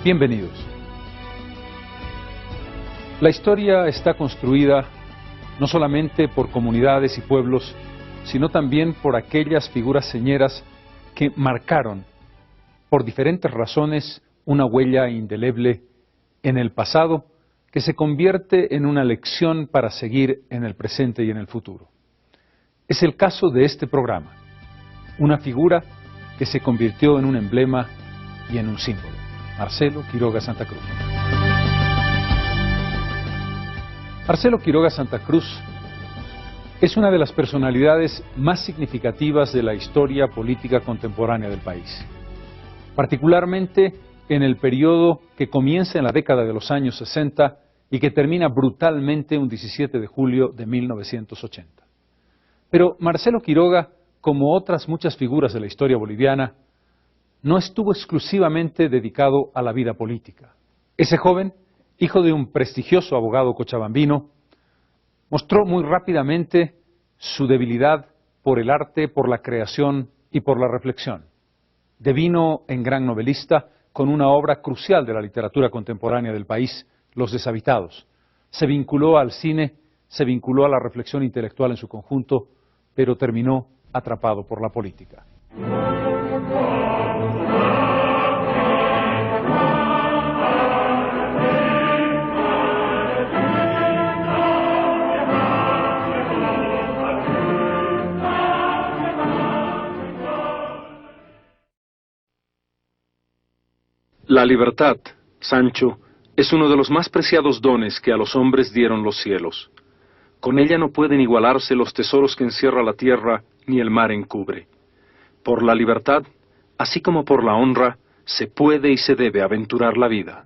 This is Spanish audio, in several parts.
Bienvenidos. La historia está construida no solamente por comunidades y pueblos, sino también por aquellas figuras señeras que marcaron, por diferentes razones, una huella indeleble en el pasado que se convierte en una lección para seguir en el presente y en el futuro. Es el caso de este programa, una figura que se convirtió en un emblema y en un símbolo. Marcelo Quiroga Santa Cruz. Marcelo Quiroga Santa Cruz es una de las personalidades más significativas de la historia política contemporánea del país, particularmente en el periodo que comienza en la década de los años 60 y que termina brutalmente un 17 de julio de 1980. Pero Marcelo Quiroga, como otras muchas figuras de la historia boliviana, no estuvo exclusivamente dedicado a la vida política. Ese joven, hijo de un prestigioso abogado cochabambino, mostró muy rápidamente su debilidad por el arte, por la creación y por la reflexión. Devino en gran novelista con una obra crucial de la literatura contemporánea del país, Los Deshabitados. Se vinculó al cine, se vinculó a la reflexión intelectual en su conjunto, pero terminó atrapado por la política. La libertad, Sancho, es uno de los más preciados dones que a los hombres dieron los cielos. Con ella no pueden igualarse los tesoros que encierra la tierra ni el mar encubre. Por la libertad, así como por la honra, se puede y se debe aventurar la vida.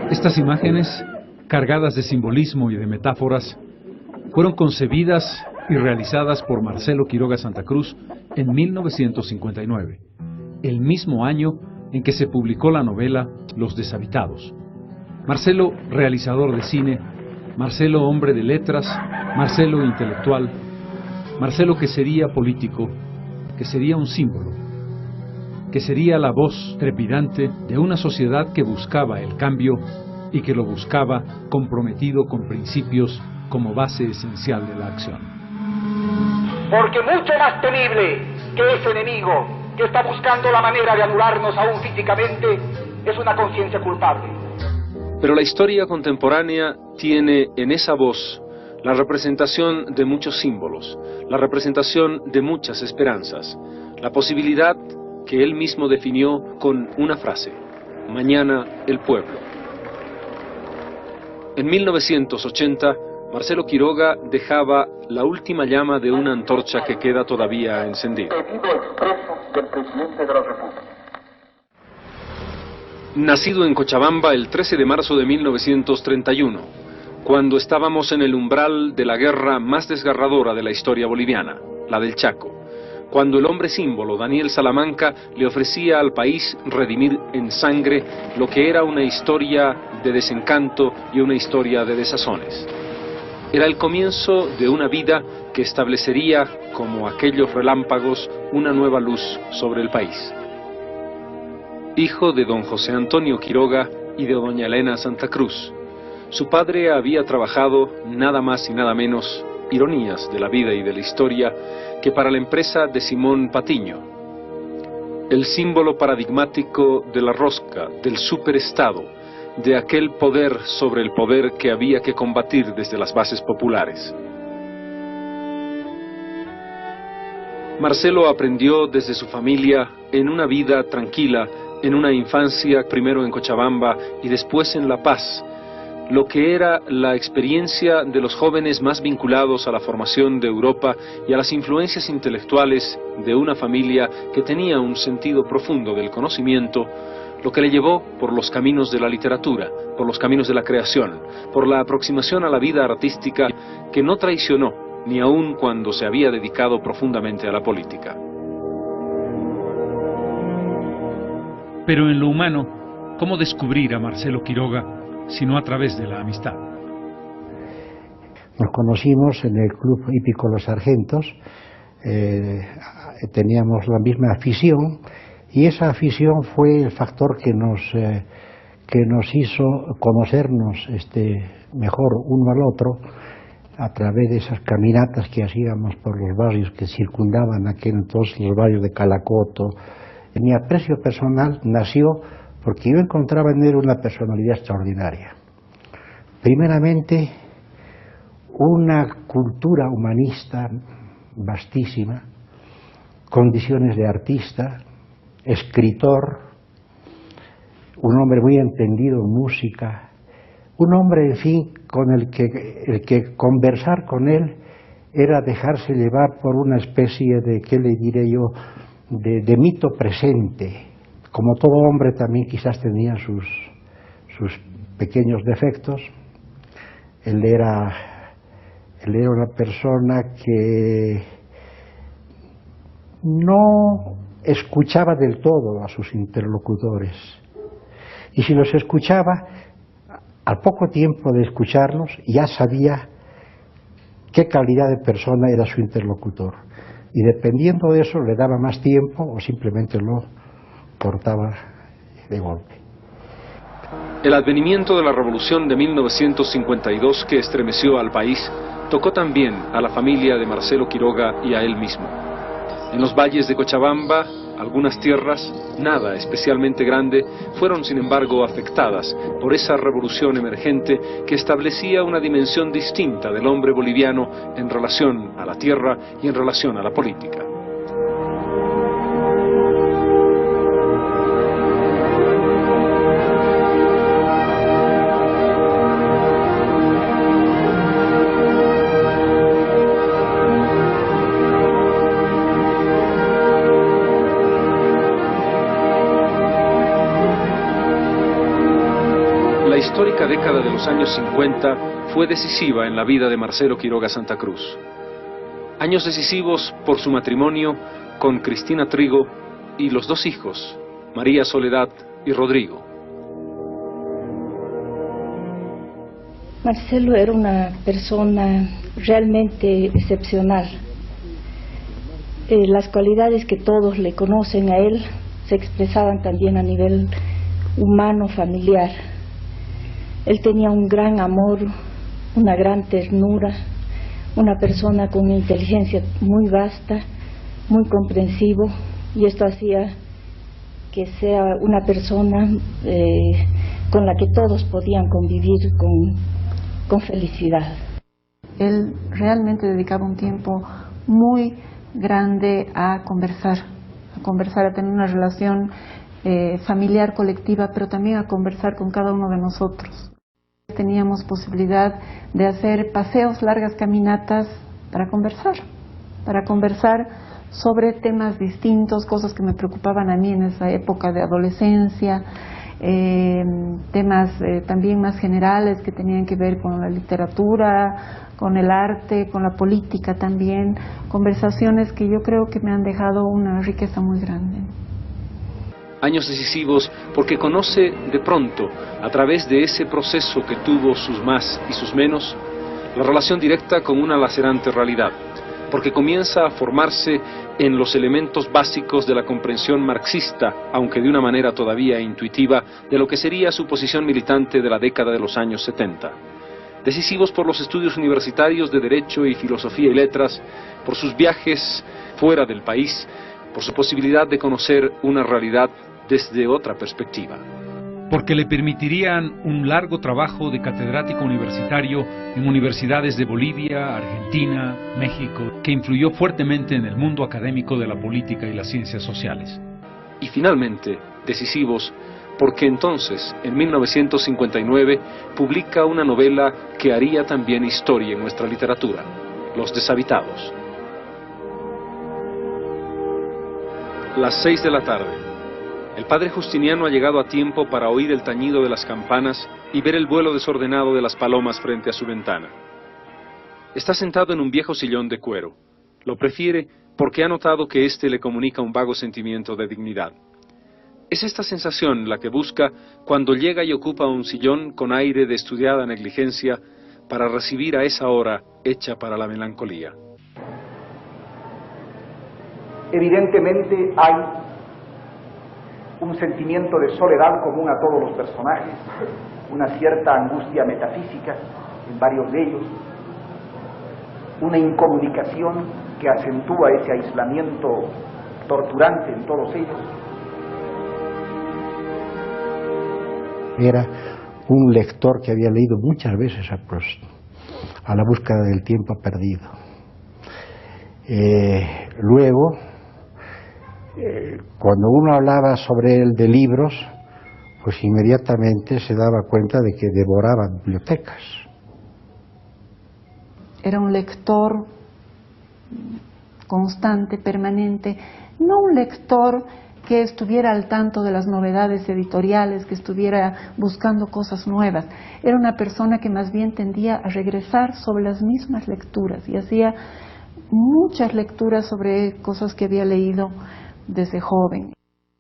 Estas imágenes, cargadas de simbolismo y de metáforas, fueron concebidas y realizadas por Marcelo Quiroga Santa Cruz en 1959, el mismo año en que se publicó la novela Los Deshabitados. Marcelo, realizador de cine, Marcelo, hombre de letras, Marcelo, intelectual, Marcelo que sería político, que sería un símbolo, que sería la voz trepidante de una sociedad que buscaba el cambio y que lo buscaba comprometido con principios como base esencial de la acción. Porque mucho más temible que ese enemigo que está buscando la manera de anularnos aún físicamente es una conciencia culpable. Pero la historia contemporánea tiene en esa voz la representación de muchos símbolos, la representación de muchas esperanzas, la posibilidad que él mismo definió con una frase: mañana el pueblo. En 1980, Marcelo Quiroga dejaba la última llama de una antorcha que queda todavía encendida. Nacido en Cochabamba el 13 de marzo de 1931, cuando estábamos en el umbral de la guerra más desgarradora de la historia boliviana, la del Chaco, cuando el hombre símbolo Daniel Salamanca le ofrecía al país redimir en sangre lo que era una historia de desencanto y una historia de desazones. Era el comienzo de una vida que establecería, como aquellos relámpagos, una nueva luz sobre el país. Hijo de don José Antonio Quiroga y de doña Elena Santa Cruz, su padre había trabajado nada más y nada menos, ironías de la vida y de la historia, que para la empresa de Simón Patiño. el símbolo paradigmático de la rosca, del superestado, de aquel poder sobre el poder que había que combatir desde las bases populares. Marcelo aprendió desde su familia en una vida tranquila, en una infancia primero en Cochabamba y después en La Paz, lo que era la experiencia de los jóvenes más vinculados a la formación de Europa y a las influencias intelectuales de una familia que tenía un sentido profundo del conocimiento, lo que le llevó por los caminos de la literatura, por los caminos de la creación, por la aproximación a la vida artística que no traicionó ni aun cuando se había dedicado profundamente a la política. Pero en lo humano, ¿cómo descubrir a Marcelo Quiroga sino a través de la amistad? Nos conocimos en el Club Hípico Los Sargentos, teníamos la misma afición y esa afición fue el factor que nos hizo conocernos mejor uno al otro a través de esas caminatas que hacíamos por los barrios que circundaban aquel entonces, los barrios de Calacoto. Mi aprecio personal nació porque yo encontraba en él una personalidad extraordinaria. Primeramente, una cultura humanista vastísima, condiciones de artista, escritor, un hombre muy entendido en música, un hombre, en fin, con el que conversar con él era dejarse llevar por una especie de, ¿qué le diré yo?, de mito presente. Como todo hombre también quizás tenía sus pequeños defectos. Él era una persona que no escuchaba del todo a sus interlocutores. Y si los escuchaba, al poco tiempo de escucharlos ya sabía qué calidad de persona era su interlocutor. Y dependiendo de eso le daba más tiempo o simplemente lo cortaba de golpe. El advenimiento de la Revolución de 1952 que estremeció al país tocó también a la familia de Marcelo Quiroga y a él mismo. En los valles de Cochabamba, algunas tierras, nada especialmente grande, fueron sin embargo afectadas por esa revolución emergente que establecía una dimensión distinta del hombre boliviano en relación a la tierra y en relación a la política. La histórica década de los años 50 fue decisiva en la vida de Marcelo Quiroga Santa Cruz. Años decisivos por su matrimonio con Cristina Trigo y los dos hijos, María Soledad y Rodrigo. Marcelo era una persona realmente excepcional. Las cualidades que todos le conocen a él se expresaban también a nivel humano, familiar. Él tenía un gran amor, una gran ternura, una persona con una inteligencia muy vasta, muy comprensivo, y esto hacía que sea una persona con la que todos podían convivir con felicidad. Él realmente dedicaba un tiempo muy grande a conversar, a tener una relación familiar, colectiva, pero también a conversar con cada uno de nosotros. Teníamos posibilidad de hacer paseos, largas caminatas para conversar sobre temas distintos, cosas que me preocupaban a mí en esa época de adolescencia, temas también más generales que tenían que ver con la literatura, con el arte, con la política también, conversaciones que yo creo que me han dejado una riqueza muy grande. Años decisivos porque conoce de pronto, a través de ese proceso que tuvo sus más y sus menos, la relación directa con una lacerante realidad, porque comienza a formarse en los elementos básicos de la comprensión marxista, aunque de una manera todavía intuitiva, de lo que sería su posición militante de la década de los años 70. Decisivos por los estudios universitarios de Derecho y Filosofía y Letras, por sus viajes fuera del país, por su posibilidad de conocer una realidad desde otra perspectiva. Porque le permitirían un largo trabajo de catedrático universitario en universidades de Bolivia, Argentina, México, que influyó fuertemente en el mundo académico de la política y las ciencias sociales. Y finalmente, decisivos, porque entonces, en 1959, publica una novela que haría también historia en nuestra literatura, Los deshabitados. Las 6 de la tarde. El padre Justiniano ha llegado a tiempo para oír el tañido de las campanas y ver el vuelo desordenado de las palomas frente a su ventana. Está sentado en un viejo sillón de cuero. Lo prefiere porque ha notado que éste le comunica un vago sentimiento de dignidad. Es esta sensación la que busca cuando llega y ocupa un sillón con aire de estudiada negligencia para recibir a esa hora hecha para la melancolía. Evidentemente hay un sentimiento de soledad común a todos los personajes, una cierta angustia metafísica en varios de ellos, una incomunicación que acentúa ese aislamiento torturante en todos ellos. Era un lector que había leído muchas veces a Proust, A la búsqueda del tiempo perdido. Luego, cuando uno hablaba sobre él de libros, pues inmediatamente se daba cuenta de que devoraba bibliotecas. Era un lector constante, permanente, no un lector que estuviera al tanto de las novedades editoriales, que estuviera buscando cosas nuevas. Era una persona que más bien tendía a regresar sobre las mismas lecturas y hacía muchas lecturas sobre cosas que había leído desde joven.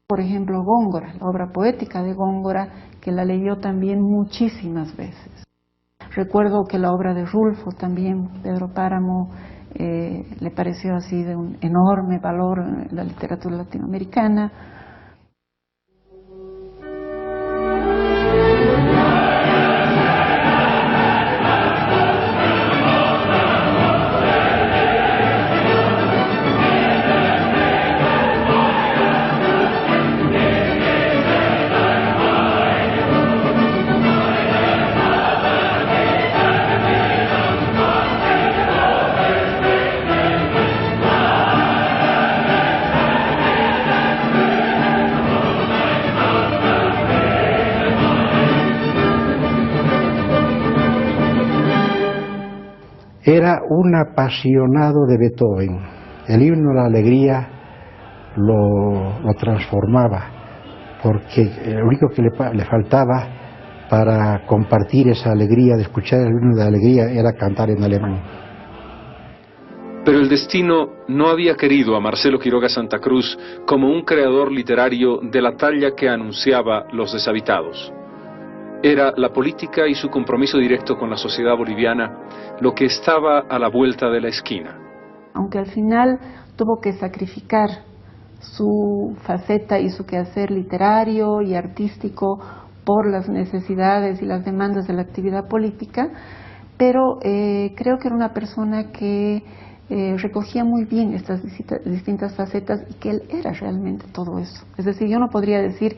Por ejemplo, Góngora, la obra poética de Góngora, que la leyó también muchísimas veces. Recuerdo que la obra de Rulfo también, Pedro Páramo, le pareció así de un enorme valor en la literatura latinoamericana. Era un apasionado de Beethoven. El himno a la alegría lo transformaba, porque lo único que le faltaba para compartir esa alegría de escuchar el himno de la alegría era cantar en alemán. Pero el destino no había querido a Marcelo Quiroga Santa Cruz como un creador literario de la talla que anunciaba Los deshabitados. Era la política y su compromiso directo con la sociedad boliviana lo que estaba a la vuelta de la esquina. Aunque al final tuvo que sacrificar su faceta y su quehacer literario y artístico por las necesidades y las demandas de la actividad política, pero creo que era una persona que recogía muy bien estas distintas facetas y que él era realmente todo eso. Es decir, yo no podría decir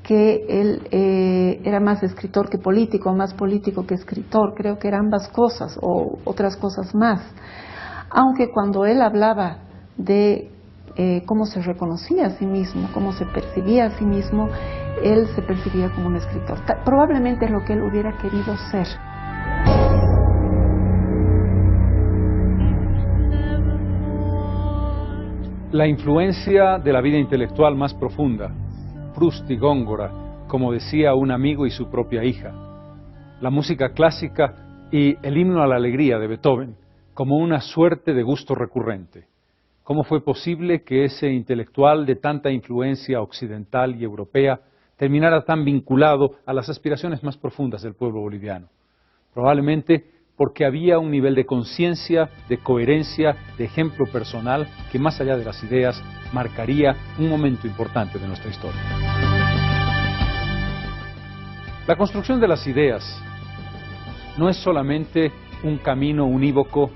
que él era más escritor que político, más político que escritor. Creo que eran ambas cosas o otras cosas más. Aunque cuando él hablaba de cómo se reconocía a sí mismo, cómo se percibía a sí mismo, él se percibía como un escritor. Probablemente es lo que él hubiera querido ser. La influencia de la vida intelectual más profunda, Proust y Góngora, como decía un amigo y su propia hija, la música clásica y el himno a la alegría de Beethoven, como una suerte de gusto recurrente. ¿Cómo fue posible que ese intelectual de tanta influencia occidental y europea terminara tan vinculado a las aspiraciones más profundas del pueblo boliviano? Probablemente porque había un nivel de conciencia, de coherencia, de ejemplo personal que más allá de las ideas marcaría un momento importante de nuestra historia. La construcción de las ideas no es solamente un camino unívoco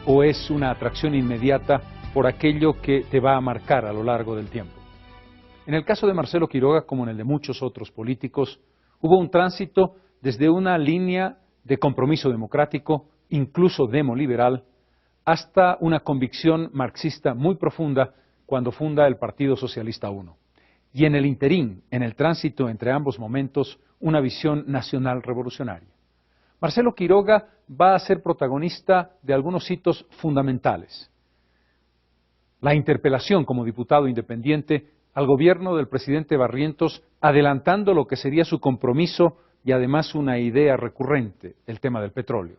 o es una atracción inmediata por aquello que te va a marcar a lo largo del tiempo. En el caso de Marcelo Quiroga, como en el de muchos otros políticos, hubo un tránsito desde una línea de compromiso democrático, incluso demoliberal, hasta una convicción marxista muy profunda cuando funda el Partido Socialista I. Y en el interín, en el tránsito entre ambos momentos, una visión nacional revolucionaria. Marcelo Quiroga va a ser protagonista de algunos hitos fundamentales. La interpelación como diputado independiente al gobierno del presidente Barrientos, adelantando lo que sería su compromiso y además una idea recurrente, el tema del petróleo.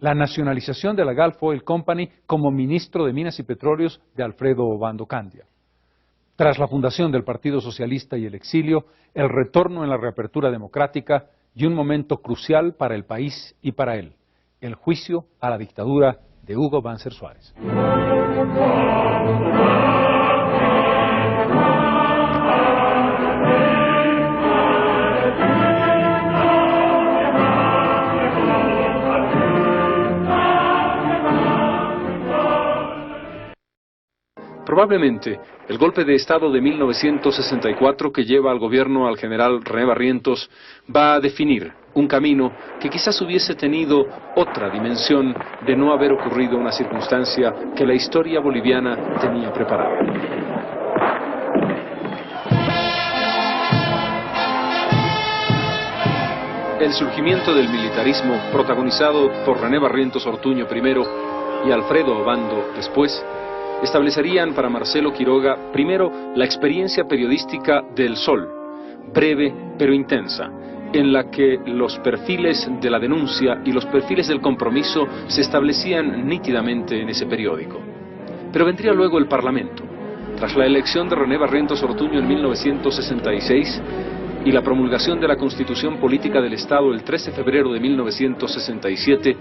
La nacionalización de la Gulf Oil Company como ministro de Minas y Petróleos de Alfredo Obando Candia. Tras la fundación del Partido Socialista y el exilio, el retorno en la reapertura democrática y un momento crucial para el país y para él, el juicio a la dictadura de Hugo Banzer Suárez. Probablemente, el golpe de Estado de 1964 que lleva al gobierno al general René Barrientos va a definir un camino que quizás hubiese tenido otra dimensión de no haber ocurrido una circunstancia que la historia boliviana tenía preparada. El surgimiento del militarismo, protagonizado por René Barrientos Ortuño primero y Alfredo Obando después, establecerían para Marcelo Quiroga, primero, la experiencia periodística del Sol, breve pero intensa, en la que los perfiles de la denuncia y los perfiles del compromiso se establecían nítidamente en ese periódico. Pero vendría luego el Parlamento. Tras la elección de René Barrientos Ortuño en 1966 y la promulgación de la Constitución Política del Estado el 13 de febrero de 1967,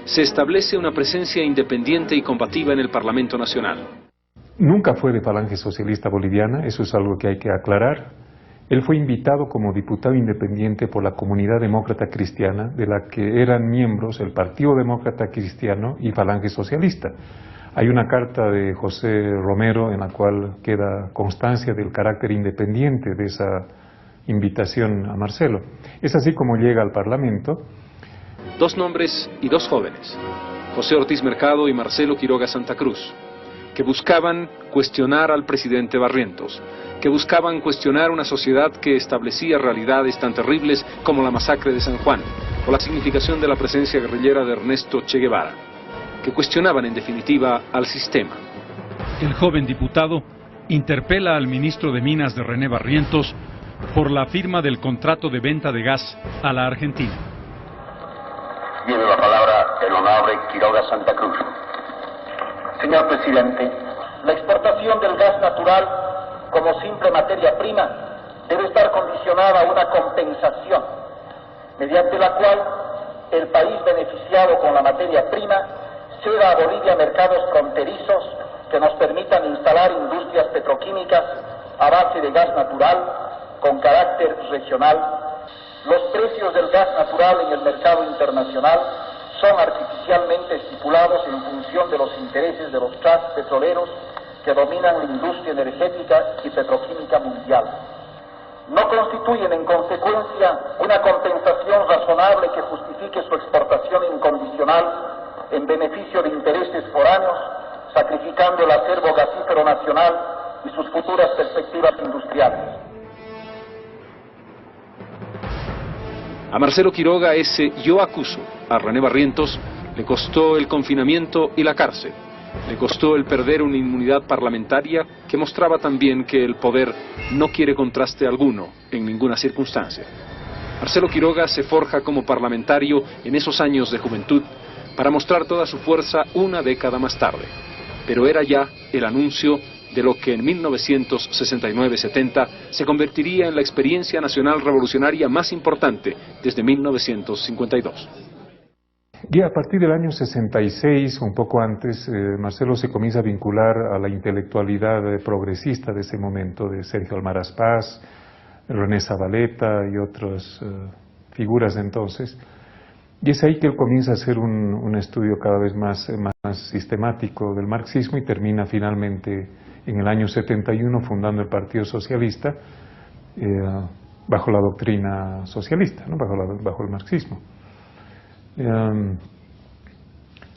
se establece una presencia independiente y combativa en el Parlamento Nacional. Nunca fue de Falange Socialista Boliviana, eso es algo que hay que aclarar. Él fue invitado como diputado independiente por la Comunidad Demócrata Cristiana, de la que eran miembros el Partido Demócrata Cristiano y Falange Socialista. Hay una carta de José Romero en la cual queda constancia del carácter independiente de esa invitación a Marcelo. Es así como llega al Parlamento. Dos nombres y dos jóvenes, José Ortiz Mercado y Marcelo Quiroga Santa Cruz, que buscaban cuestionar al presidente Barrientos, que buscaban cuestionar una sociedad que establecía realidades tan terribles como la masacre de San Juan, o la significación de la presencia guerrillera de Ernesto Che Guevara, que cuestionaban en definitiva al sistema. El joven diputado interpela al ministro de Minas de René Barrientos por la firma del contrato de venta de gas a la Argentina. Tiene la palabra el honorable Quiroga Santa Cruz. Señor presidente, la exportación del gas natural como simple materia prima debe estar condicionada a una compensación, mediante la cual el país beneficiado con la materia prima ceda a Bolivia mercados fronterizos que nos permitan instalar industrias petroquímicas a base de gas natural con carácter regional. Los precios del gas natural en el mercado internacional son artificialmente estipulados en función de los intereses de los trusts petroleros que dominan la industria energética y petroquímica mundial. No constituyen en consecuencia una compensación razonable que justifique su exportación incondicional en beneficio de intereses foráneos, sacrificando el acervo gasífero nacional y sus futuras perspectivas industriales. A Marcelo Quiroga ese yo acuso a René Barrientos le costó el confinamiento y la cárcel, le costó el perder una inmunidad parlamentaria que mostraba también que el poder no quiere contraste alguno en ninguna circunstancia. Marcelo Quiroga se forja como parlamentario en esos años de juventud para mostrar toda su fuerza una década más tarde, pero era ya el anuncio de lo que en 1969-70 se convertiría en la experiencia nacional revolucionaria más importante desde 1952. Y a partir del año 66, un poco antes, Marcelo se comienza a vincular a la intelectualidad progresista de ese momento, de Sergio Almaraz Paz, René Zabaleta y otras figuras de entonces. Y es ahí que él comienza a hacer un estudio cada vez más sistemático del marxismo y termina finalmente en el año 71 fundando el Partido Socialista bajo la doctrina socialista, ¿no? bajo el marxismo.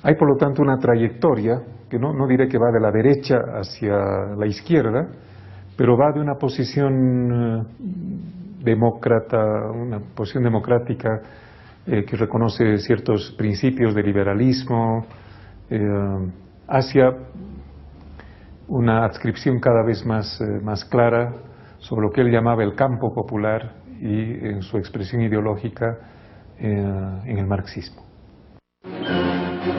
Hay por lo tanto una trayectoria que no diré que va de la derecha hacia la izquierda, pero va de una posición demócrata, una posición democrática que reconoce ciertos principios de liberalismo, hacia una adscripción cada vez más clara sobre lo que él llamaba el campo popular y en su expresión ideológica en el marxismo.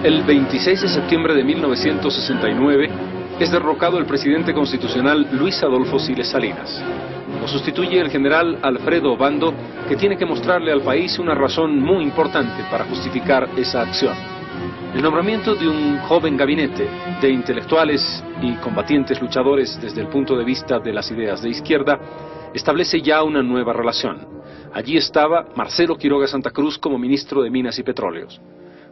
El 26 de septiembre de 1969 es derrocado el presidente constitucional Luis Adolfo Siles Salinas. Lo sustituye el general Alfredo Obando, que tiene que mostrarle al país una razón muy importante para justificar esa acción. El nombramiento de un joven gabinete de intelectuales y combatientes luchadores desde el punto de vista de las ideas de izquierda establece ya una nueva relación. Allí estaba Marcelo Quiroga Santa Cruz como ministro de Minas y Petróleos.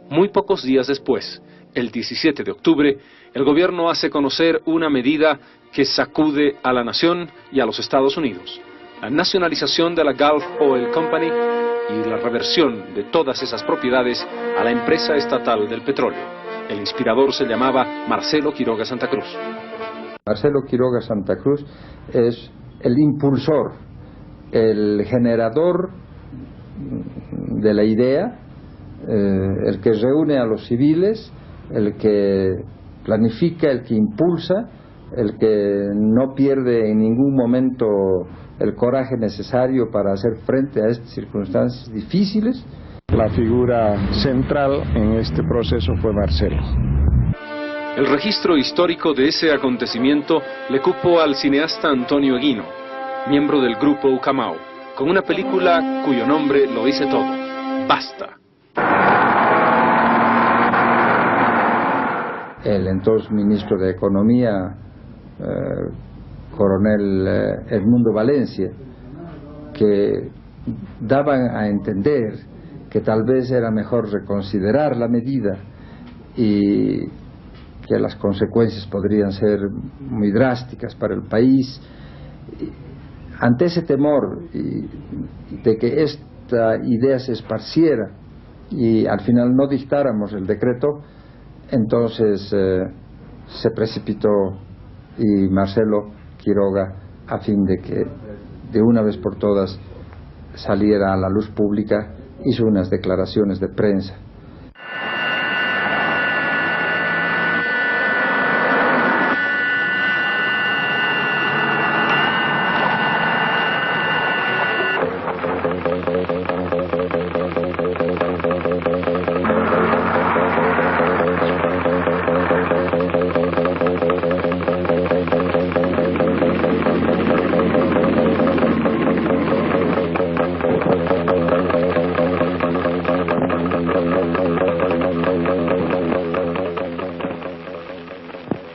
Muy pocos días después, el 17 de octubre, el gobierno hace conocer una medida que sacude a la nación y a los Estados Unidos: la nacionalización de la Gulf Oil Company y la reversión de todas esas propiedades a la empresa estatal del petróleo. El inspirador se llamaba Marcelo Quiroga Santa Cruz. Marcelo Quiroga Santa Cruz es el impulsor, el generador de la idea, el que reúne a los civiles, el que planifica, el que impulsa, el que no pierde en ningún momento el coraje necesario para hacer frente a estas circunstancias difíciles. La figura central en este proceso fue Marcelo. El registro histórico de ese acontecimiento le cupo al cineasta Antonio Eguino, miembro del grupo Ucamau, con una película cuyo nombre lo dice todo: Basta. El entonces ministro de Economía, coronel Edmundo Valencia, que daban a entender que tal vez era mejor reconsiderar la medida y que las consecuencias podrían ser muy drásticas para el país. Ante ese temor de que esta idea se esparciera y al final no dictáramos el decreto, entonces se precipitó y Marcelo Quiroga, a fin de que de una vez por todas saliera a la luz pública, hizo unas declaraciones de prensa.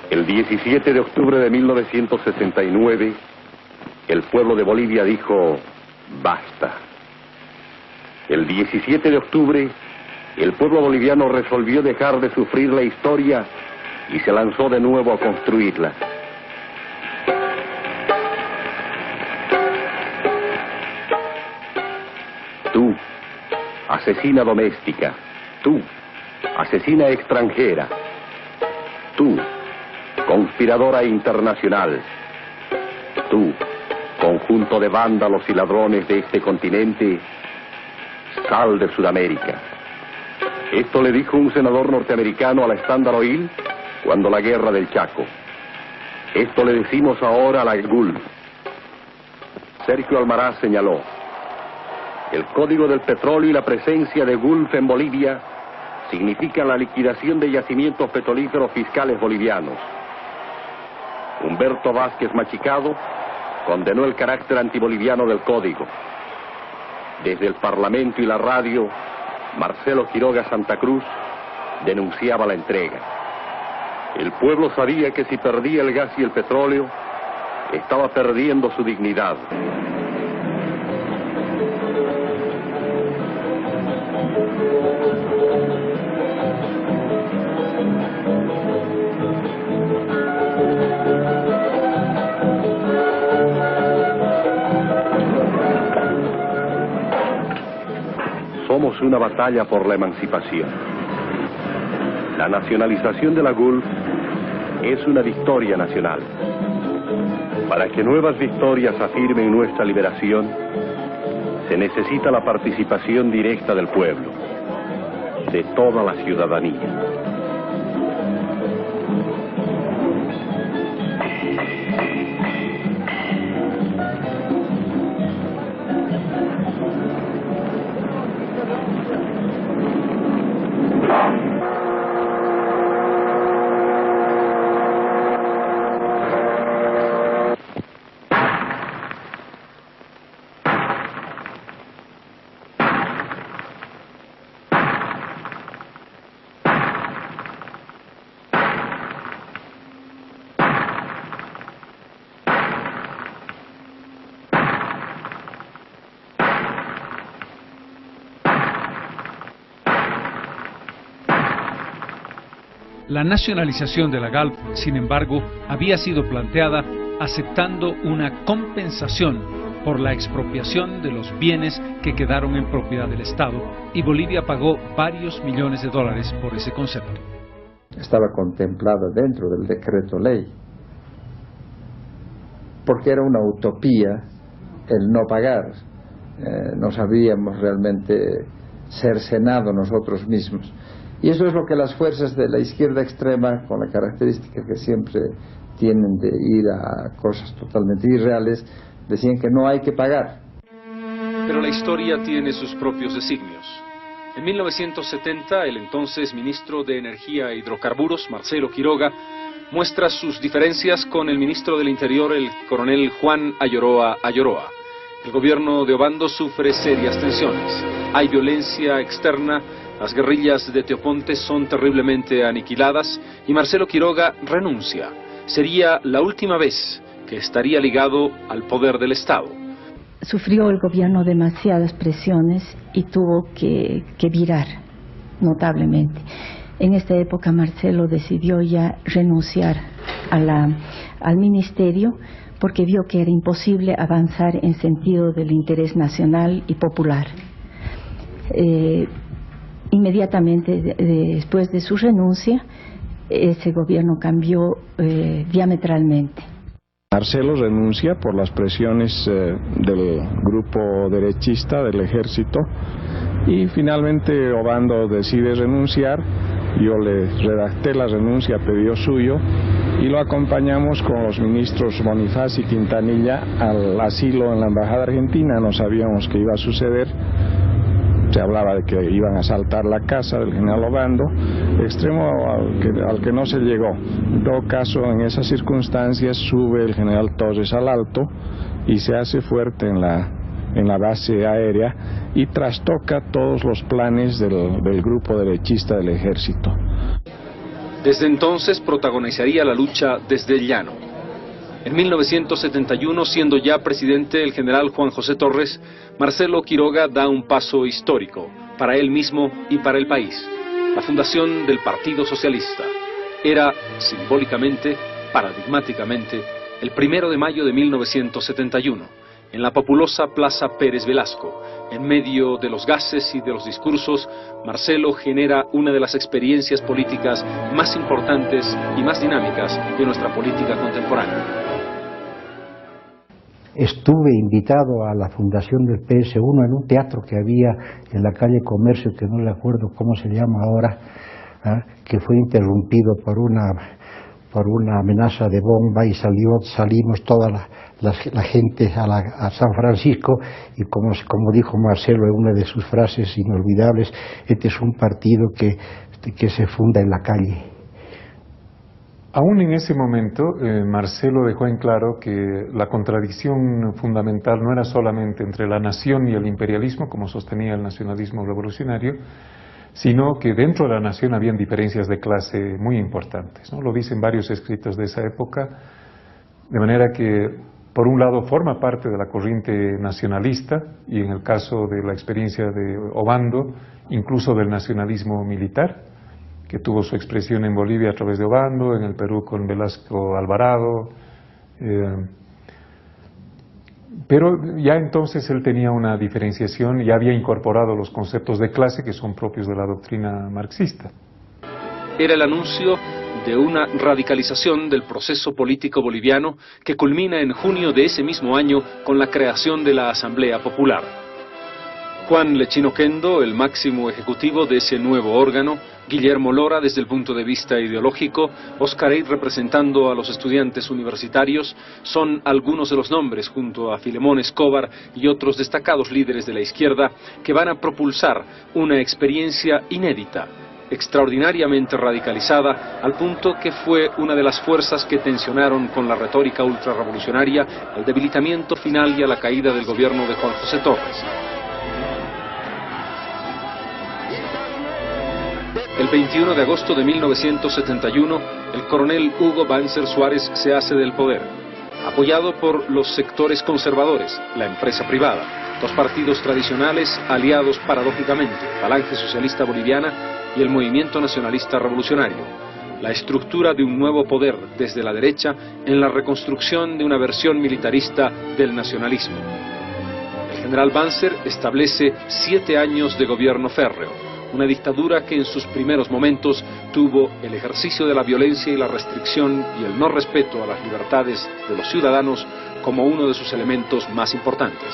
El 17 de octubre de 1969, el pueblo de Bolivia dijo basta. El 17 de octubre, el pueblo boliviano resolvió dejar de sufrir la historia y se lanzó de nuevo a construirla. Tú, asesina doméstica. Tú, asesina extranjera. Tú, conspiradora internacional. Tú, conjunto de vándalos y ladrones de este continente, sal de Sudamérica. Esto le dijo un senador norteamericano a la Standard Oil cuando la guerra del Chaco. Esto le decimos ahora a la Gulf. Sergio Almaraz señaló: el Código del Petróleo y la presencia de Gulf en Bolivia significan la liquidación de yacimientos petrolíferos fiscales bolivianos. Humberto Vázquez Machicado condenó el carácter antiboliviano del Código. Desde el Parlamento y la radio, Marcelo Quiroga Santa Cruz denunciaba la entrega. El pueblo sabía que si perdía el gas y el petróleo, estaba perdiendo su dignidad. somos una batalla por la emancipación. La nacionalización de la GULF es una victoria nacional. Para que nuevas victorias afirmen nuestra liberación, se necesita la participación directa del pueblo, de toda la ciudadanía. La nacionalización de la GALP, sin embargo, había sido planteada aceptando una compensación por la expropiación de los bienes que quedaron en propiedad del Estado, y Bolivia pagó varios millones de dólares por ese concepto. Estaba contemplada dentro del decreto ley, porque era una utopía el no pagar. Nos habíamos realmente cercenado nosotros mismos. Y eso es lo que las fuerzas de la izquierda extrema, con la característica que siempre tienen de ir a cosas totalmente irreales, decían que no hay que pagar. Pero la historia tiene sus propios designios. En 1970, el entonces ministro de Energía e Hidrocarburos, Marcelo Quiroga, muestra sus diferencias con el ministro del Interior, el coronel Juan Ayoroa Ayoroa. El gobierno de Obando sufre serias tensiones. Hay violencia externa, las guerrillas de Teoponte son terriblemente aniquiladas y Marcelo Quiroga renuncia. Sería la última vez que estaría ligado al poder del Estado. Sufrió el gobierno demasiadas presiones y tuvo que virar notablemente. En esta época Marcelo decidió ya renunciar al ministerio porque vio que era imposible avanzar en sentido del interés nacional y popular. Inmediatamente después de su renuncia, ese gobierno cambió diametralmente. Marcelo renuncia por las presiones del grupo derechista del ejército y finalmente Obando decide renunciar. Yo le redacté la renuncia a pedido suyo y lo acompañamos con los ministros Bonifaz y Quintanilla al asilo en la Embajada Argentina. No sabíamos qué iba a suceder. Se hablaba de que iban a asaltar la casa del general Obando, extremo al que no se llegó. En todo caso, en esas circunstancias sube el general Torres al Alto y se hace fuerte en la base aérea y trastoca todos los planes del grupo derechista del ejército. Desde entonces protagonizaría la lucha desde el llano. En 1971, siendo ya presidente el general Juan José Torres, Marcelo Quiroga da un paso histórico para él mismo y para el país. La fundación del Partido Socialista era simbólicamente, paradigmáticamente, el 1 de mayo de 1971, en la populosa Plaza Pérez Velasco. En medio de los gases y de los discursos, Marcelo genera una de las experiencias políticas más importantes y más dinámicas de nuestra política contemporánea. Estuve invitado a la fundación del PS1 en un teatro que había en la calle Comercio, que no le acuerdo cómo se llama ahora, que fue interrumpido por una amenaza de bomba y salimos toda la gente a San Francisco y como dijo Marcelo en una de sus frases inolvidables, este es un partido que se funda en la calle. Aún en ese momento, Marcelo dejó en claro que la contradicción fundamental no era solamente entre la nación y el imperialismo, como sostenía el nacionalismo revolucionario, sino que dentro de la nación habían diferencias de clase muy importantes, ¿no? Lo dicen varios escritos de esa época, de manera que, por un lado, forma parte de la corriente nacionalista, y en el caso de la experiencia de Obando, incluso del nacionalismo militar, que tuvo su expresión en Bolivia a través de Obando, en el Perú con Velasco Alvarado, Pero ya entonces él tenía una diferenciación, ya había incorporado los conceptos de clase que son propios de la doctrina marxista. Era el anuncio de una radicalización del proceso político boliviano que culmina en junio de ese mismo año con la creación de la Asamblea Popular. Juan Lechín Oquendo, el máximo ejecutivo de ese nuevo órgano, Guillermo Lora desde el punto de vista ideológico, Oscar Eid representando a los estudiantes universitarios, son algunos de los nombres junto a Filemón Escobar y otros destacados líderes de la izquierda que van a propulsar una experiencia inédita, extraordinariamente radicalizada, al punto que fue una de las fuerzas que tensionaron con la retórica ultrarrevolucionaria al debilitamiento final y a la caída del gobierno de Juan José Torres. El 21 de agosto de 1971, el coronel Hugo Banzer Suárez se hace del poder, apoyado por los sectores conservadores, la empresa privada, los partidos tradicionales aliados paradójicamente, Falange Socialista Boliviana y el Movimiento Nacionalista Revolucionario. La estructura de un nuevo poder desde la derecha en la reconstrucción de una versión militarista del nacionalismo. El general Banzer establece 7 años de gobierno férreo, una dictadura que en sus primeros momentos tuvo el ejercicio de la violencia y la restricción y el no respeto a las libertades de los ciudadanos como uno de sus elementos más importantes.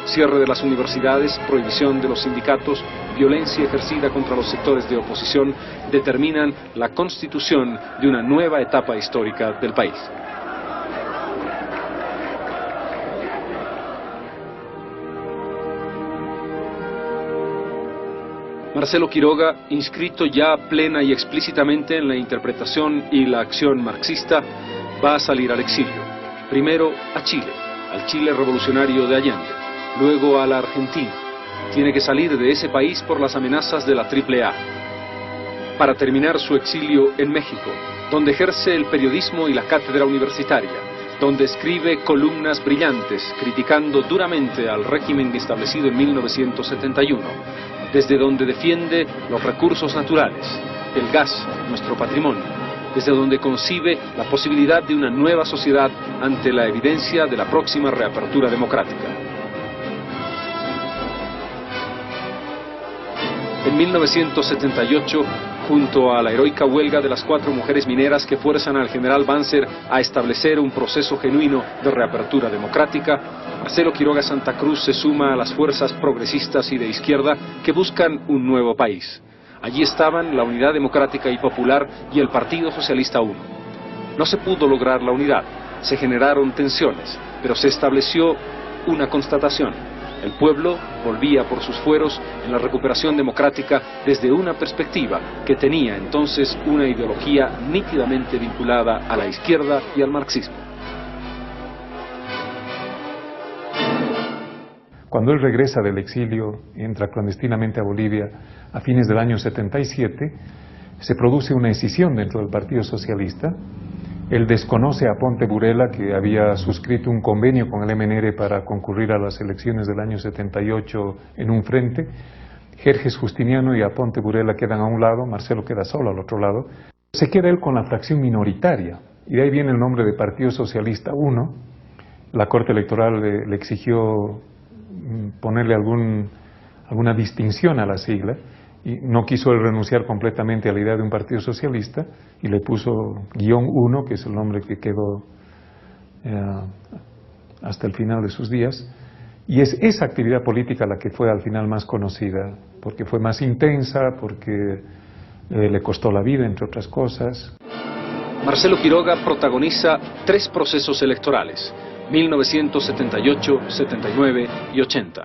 Cierre de las universidades, prohibición de los sindicatos, violencia ejercida contra los sectores de oposición determinan la constitución de una nueva etapa histórica del país. Marcelo Quiroga, inscrito ya plena y explícitamente en la interpretación y la acción marxista, va a salir al exilio. Primero a Chile, al Chile revolucionario de Allende, luego a la Argentina. Tiene que salir de ese país por las amenazas de la AAA. Para terminar su exilio en México, donde ejerce el periodismo y la cátedra universitaria, donde escribe columnas brillantes criticando duramente al régimen establecido en 1971, desde donde defiende los recursos naturales, el gas, nuestro patrimonio, desde donde concibe la posibilidad de una nueva sociedad ante la evidencia de la próxima reapertura democrática. En 1978, junto a la heroica huelga de las 4 mujeres mineras que fuerzan al general Banzer a establecer un proceso genuino de reapertura democrática, Marcelo Quiroga Santa Cruz se suma a las fuerzas progresistas y de izquierda que buscan un nuevo país. Allí estaban la Unidad Democrática y Popular y el Partido Socialista 1. No se pudo lograr la unidad, se generaron tensiones, pero se estableció una constatación. El pueblo volvía por sus fueros en la recuperación democrática desde una perspectiva que tenía entonces una ideología nítidamente vinculada a la izquierda y al marxismo. Cuando él regresa del exilio, entra clandestinamente a Bolivia a fines del año 77, se produce una escisión dentro del Partido Socialista. Él desconoce a Ponte Burela, que había suscrito un convenio con el MNR para concurrir a las elecciones del año 78 en un frente. Jerjes Justiniano y Aponte Burela quedan a un lado, Marcelo queda solo al otro lado. Se queda él con la fracción minoritaria, y de ahí viene el nombre de Partido Socialista 1. La Corte Electoral le exigió ponerle alguna distinción a la sigla, y no quiso él renunciar completamente a la idea de un partido socialista y le puso -1, que es el nombre que quedó hasta el final de sus días, y es esa actividad política la que fue al final más conocida, porque fue más intensa, porque le costó la vida, entre otras cosas. Marcelo Quiroga protagoniza 3 procesos electorales, 1978, 79 y 80.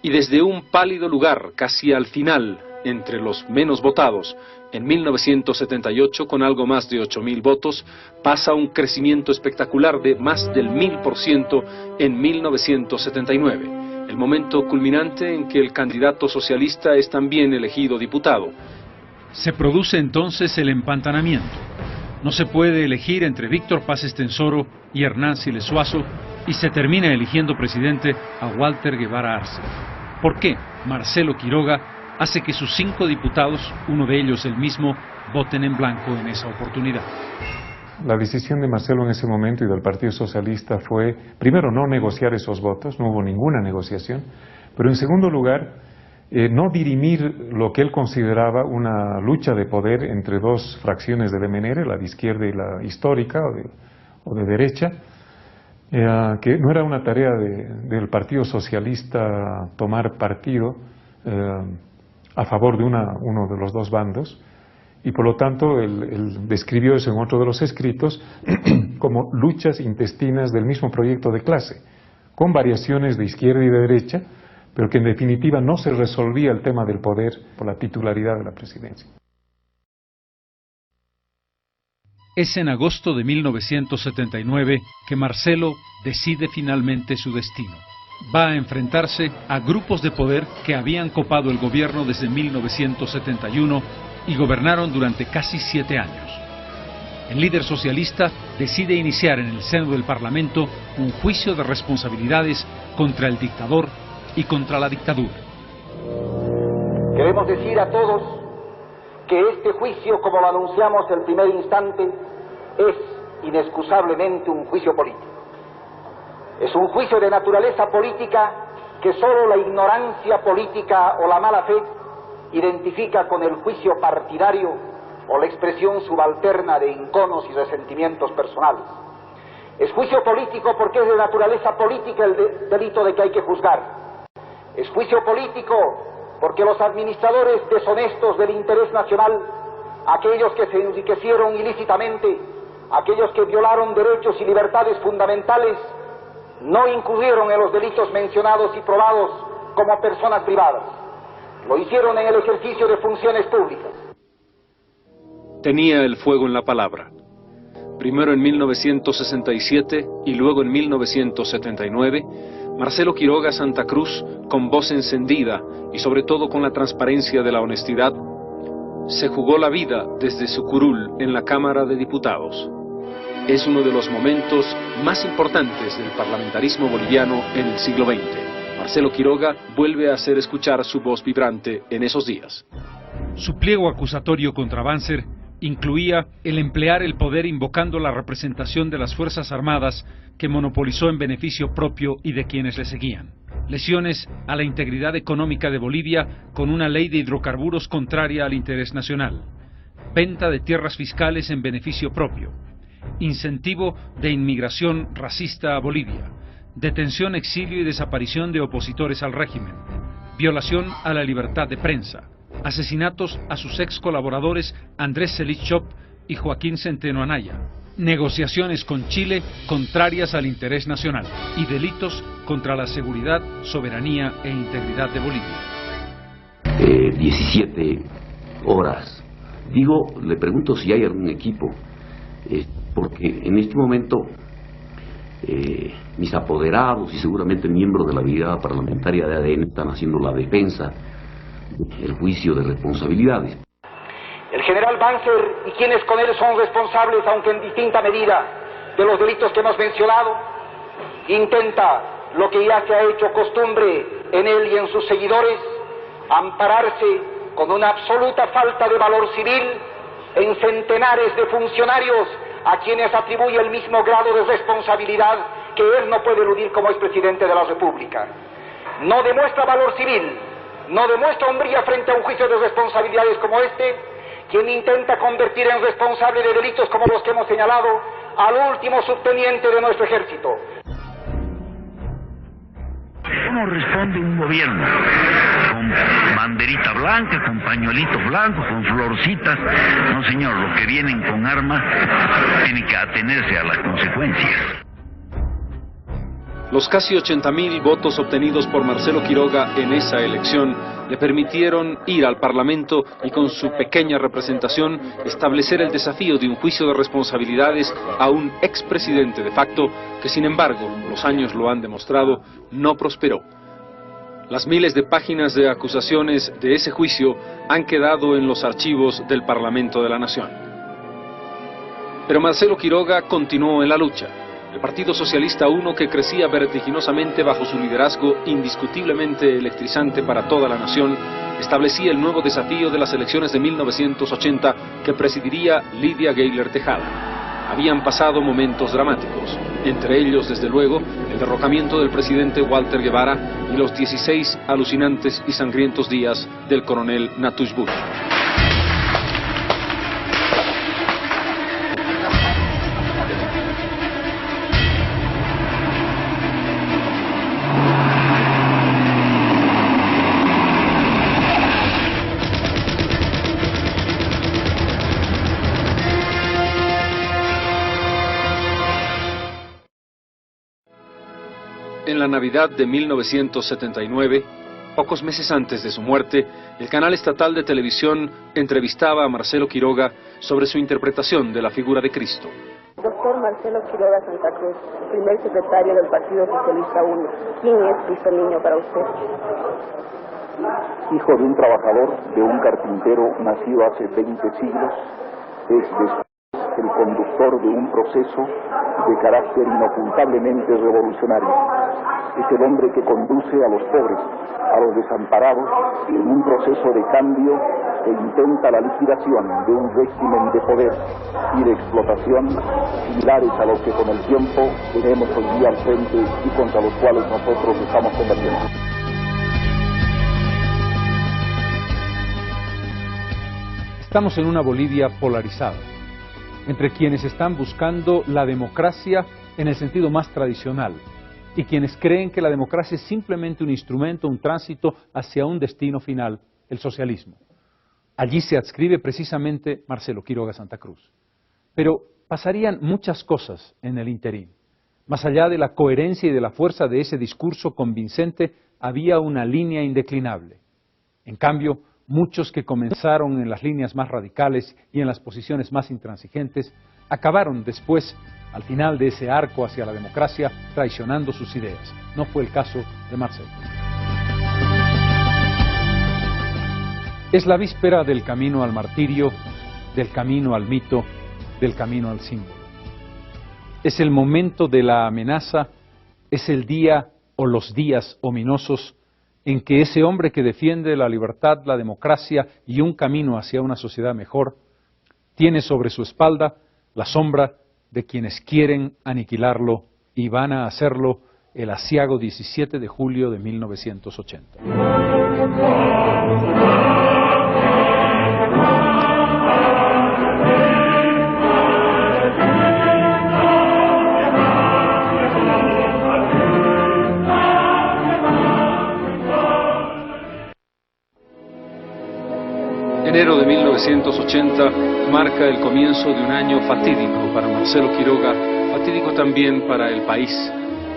Y desde un pálido lugar casi al final, entre los menos votados, en 1978 con algo más de 8.000 votos, pasa un crecimiento espectacular de más del 1000% en 1979, el momento culminante en que el candidato socialista es también elegido diputado. Se produce entonces el empantanamiento. No se puede elegir entre Víctor Paz Estenssoro y Hernán Siles Suazo y se termina eligiendo presidente a Walter Guevara Arce. ¿Por qué Marcelo Quiroga hace que sus 5 diputados, uno de ellos el mismo, voten en blanco en esa oportunidad? La decisión de Marcelo en ese momento y del Partido Socialista fue, primero, no negociar esos votos, no hubo ninguna negociación, pero en segundo lugar, no dirimir lo que él consideraba una lucha de poder entre dos fracciones del MNR, la de izquierda y la histórica o de derecha, que no era una tarea del Partido Socialista tomar partido a favor de uno de los dos bandos, y por lo tanto él describió eso en otro de los escritos como luchas intestinas del mismo proyecto de clase, con variaciones de izquierda y de derecha, pero que en definitiva no se resolvía el tema del poder por la titularidad de la presidencia. Es en agosto de 1979 que Marcelo decide finalmente su destino. Va a enfrentarse a grupos de poder que habían copado el gobierno desde 1971 y gobernaron durante casi 7 años. El líder socialista decide iniciar en el seno del Parlamento un juicio de responsabilidades contra el dictador y contra la dictadura. Queremos decir a todos que este juicio, como lo anunciamos el primer instante, es inexcusablemente un juicio político. Es un juicio de naturaleza política que solo la ignorancia política o la mala fe identifica con el juicio partidario o la expresión subalterna de enconos y resentimientos personales. Es juicio político porque es de naturaleza política el delito de que hay que juzgar. Es juicio político porque los administradores deshonestos del interés nacional, aquellos que se enriquecieron ilícitamente, aquellos que violaron derechos y libertades fundamentales, no incurrieron en los delitos mencionados y probados como personas privadas. Lo hicieron en el ejercicio de funciones públicas. Tenía el fuego en la palabra. Primero en 1967 y luego en 1979, Marcelo Quiroga Santa Cruz, con voz encendida y sobre todo con la transparencia de la honestidad, se jugó la vida desde su curul en la Cámara de Diputados. Es uno de los momentos más importantes del parlamentarismo boliviano en el siglo XX. Marcelo Quiroga vuelve a hacer escuchar su voz vibrante en esos días. Su pliego acusatorio contra Banzer incluía el emplear el poder invocando la representación de las Fuerzas Armadas que monopolizó en beneficio propio y de quienes le seguían. Lesiones a la integridad económica de Bolivia con una ley de hidrocarburos contraria al interés nacional. Venta de tierras fiscales en beneficio propio. Incentivo de inmigración racista a Bolivia. Detención, exilio y desaparición de opositores al régimen. Violación a la libertad de prensa. Asesinatos a sus ex colaboradores Andrés Selichop y Joaquín Centeno Anaya. Negociaciones con Chile contrarias al interés nacional y delitos contra la seguridad, soberanía e integridad de Bolivia. 17 horas. Le pregunto si hay algún equipo, porque en este momento mis apoderados y seguramente miembros de la brigada parlamentaria de ADN están haciendo la defensa del juicio de responsabilidades. El general Banzer y quienes con él son responsables, aunque en distinta medida, de los delitos que hemos mencionado, intenta lo que ya se ha hecho costumbre en él y en sus seguidores, ampararse con una absoluta falta de valor civil en centenares de funcionarios a quienes atribuye el mismo grado de responsabilidad que él no puede eludir como expresidente de la República. No demuestra valor civil, no demuestra hombría frente a un juicio de responsabilidades como este, quien intenta convertir en responsable de delitos como los que hemos señalado al último subteniente de nuestro ejército. ¿Cómo responde un gobierno? Con banderita blanca, con pañuelito blanco, con florcitas. No, señor, los que vienen con armas tienen que atenerse a las consecuencias. Los casi 80.000 votos obtenidos por Marcelo Quiroga en esa elección le permitieron ir al Parlamento y con su pequeña representación establecer el desafío de un juicio de responsabilidades a un expresidente de facto que, sin embargo, los años lo han demostrado, no prosperó. Las miles de páginas de acusaciones de ese juicio han quedado en los archivos del Parlamento de la Nación. Pero Marcelo Quiroga continuó en la lucha. El Partido Socialista I, que crecía vertiginosamente bajo su liderazgo indiscutiblemente electrizante para toda la nación, establecía el nuevo desafío de las elecciones de 1980 que presidiría Lidia Gayler Tejada. habían pasado momentos dramáticos, entre ellos, desde luego, el derrocamiento del presidente Walter Guevara y los 16 alucinantes y sangrientos días del coronel Natush Bush. En la Navidad de 1979, pocos meses antes de su muerte, el canal estatal de televisión entrevistaba a Marcelo Quiroga sobre su interpretación de la figura de Cristo. Doctor Marcelo Quiroga Santa Cruz, primer secretario del Partido Socialista 1, ¿quién es Cristo Niño para usted? Hijo de un trabajador, de un carpintero nacido hace 20 siglos, es después el conductor de un proceso de carácter inocultablemente revolucionario. Es el hombre que conduce a los pobres, a los desamparados, en un proceso de cambio que intenta la liquidación de un régimen de poder y de explotación similares a los que con el tiempo tenemos hoy día al frente y contra los cuales nosotros estamos combatiendo. Estamos en una Bolivia polarizada, entre quienes están buscando la democracia en el sentido más tradicional y quienes creen que la democracia es simplemente un instrumento, un tránsito hacia un destino final, el socialismo. Allí se adscribe precisamente Marcelo Quiroga Santa Cruz. Pero pasarían muchas cosas en el interín. Más allá de la coherencia y de la fuerza de ese discurso convincente, había una línea indeclinable. En cambio, muchos que comenzaron en las líneas más radicales y en las posiciones más intransigentes, acabaron después, al final de ese arco hacia la democracia, traicionando sus ideas. No fue el caso de Marcelo. Es la víspera del camino al martirio, del camino al mito, del camino al símbolo. Es el momento de la amenaza, es el día o los días ominosos en que ese hombre que defiende la libertad, la democracia y un camino hacia una sociedad mejor, tiene sobre su espalda la sombra de quienes quieren aniquilarlo y van a hacerlo el aciago 17 de julio de 1980. Enero de 1980 marca el comienzo de un año fatídico para Marcelo Quiroga, fatídico también para el país,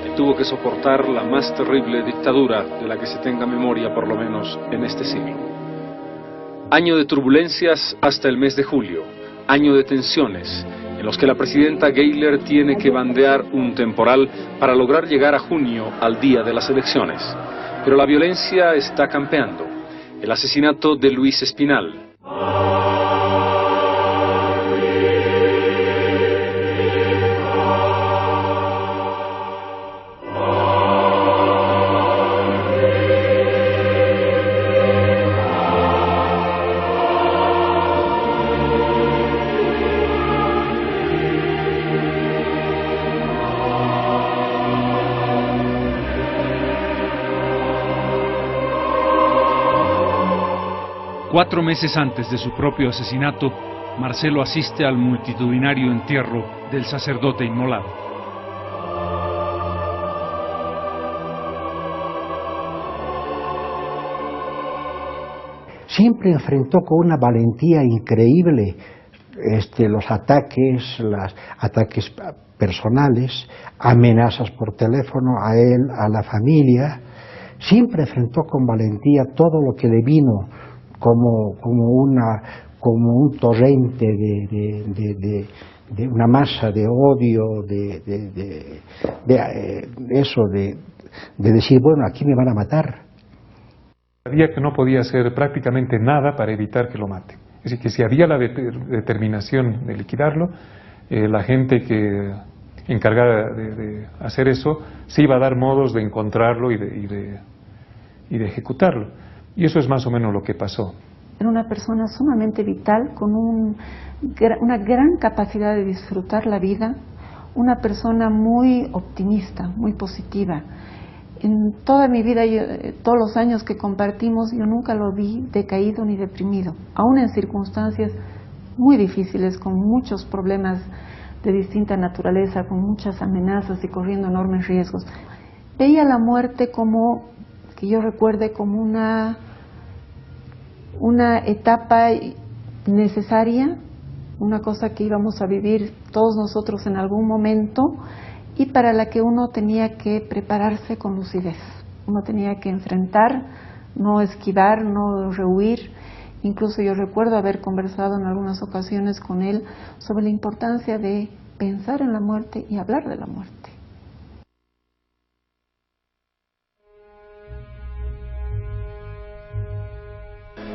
que tuvo que soportar la más terrible dictadura de la que se tenga memoria, por lo menos en este siglo. Año de turbulencias hasta el mes de julio, año de tensiones, en los que la presidenta Geyler tiene que bandear un temporal para lograr llegar a junio, al día de las elecciones. Pero la violencia está campeando. El asesinato de Luis Espinal. Cuatro meses antes de su propio asesinato, Marcelo asiste al multitudinario entierro del sacerdote inmolado. Siempre enfrentó con una valentía increíble los ataques personales, amenazas por teléfono a él, a la familia. Siempre enfrentó con valentía todo lo que le vino como un torrente de una masa de odio, de decir, bueno, aquí me van a matar. Sabía que no podía hacer prácticamente nada para evitar que lo maten. Es decir, que si había la determinación de liquidarlo, la gente que encargada de hacer eso se iba a dar modos de encontrarlo y de ejecutarlo. Y eso es más o menos lo que pasó. Era una persona sumamente vital, con una gran capacidad de disfrutar la vida, una persona muy optimista, muy positiva. En toda mi vida, todos los años que compartimos, yo nunca lo vi decaído ni deprimido, aún en circunstancias muy difíciles, con muchos problemas de distinta naturaleza, con muchas amenazas y corriendo enormes riesgos. Veía la muerte como, que yo recuerde, como una etapa necesaria, una cosa que íbamos a vivir todos nosotros en algún momento y para la que uno tenía que prepararse con lucidez. Uno tenía que enfrentar, no esquivar, no rehuir. Incluso yo recuerdo haber conversado en algunas ocasiones con él sobre la importancia de pensar en la muerte y hablar de la muerte.